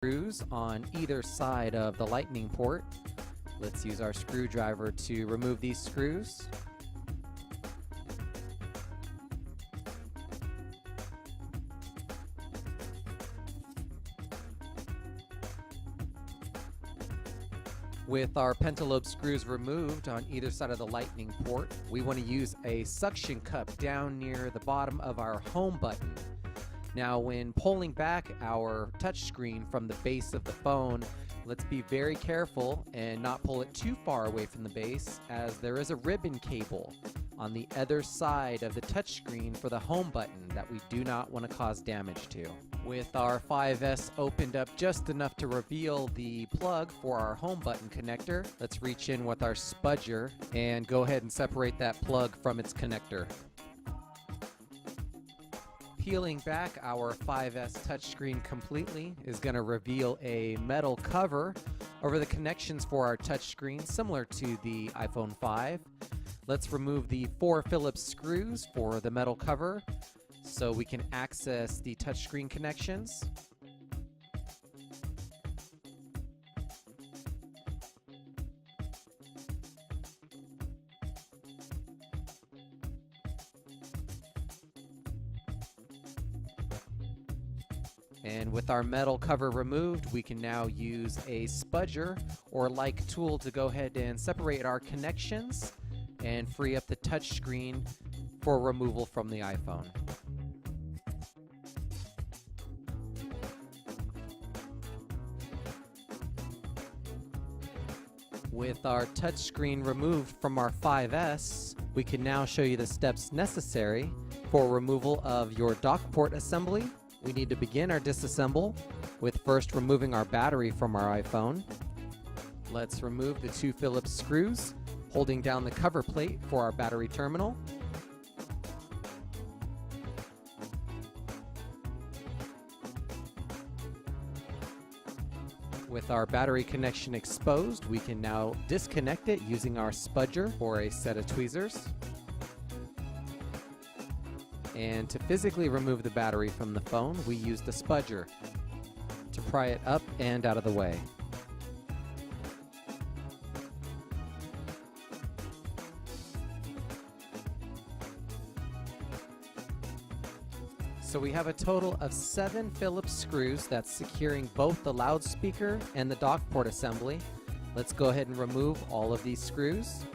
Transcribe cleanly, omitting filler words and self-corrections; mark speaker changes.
Speaker 1: screws on either side of the lightning port. Let's use our screwdriver to remove these screws. With our pentalobe screws removed on either side of the lightning port, we want to use a suction cup down near the bottom of our home button. Now, when pulling back our touchscreen from the base of the phone, let's be very careful and not pull it too far away from the base, as there is a ribbon cable on the other side of the touchscreen for the home button that we do not want to cause damage to. With our 5S opened up just enough to reveal the plug for our home button connector, let's reach in with our spudger and go ahead and separate that plug from its connector. Peeling back our 5S touchscreen completely is going to reveal a metal cover over the connections for our touchscreen, similar to the iPhone 5. Let's remove the 4 Phillips screws for the metal cover so we can access the touchscreen connections. And with our metal cover removed, we can now use a spudger or like tool to go ahead and separate our connections and free up the touchscreen for removal from the iPhone. With our touchscreen removed from our 5S, we can now show you the steps necessary for removal of your dock port assembly. We need to begin our disassemble with first removing our battery from our iPhone. Let's remove the 2 Phillips screws, holding down the cover plate for our battery terminal. With our battery connection exposed, we can now disconnect it using our spudger or a set of tweezers. And to physically remove the battery from the phone, we use the spudger to pry it up and out of the way. So we have a total of 7 Phillips screws that's securing both the loudspeaker and the dock port assembly. Let's go ahead and remove all of these screws.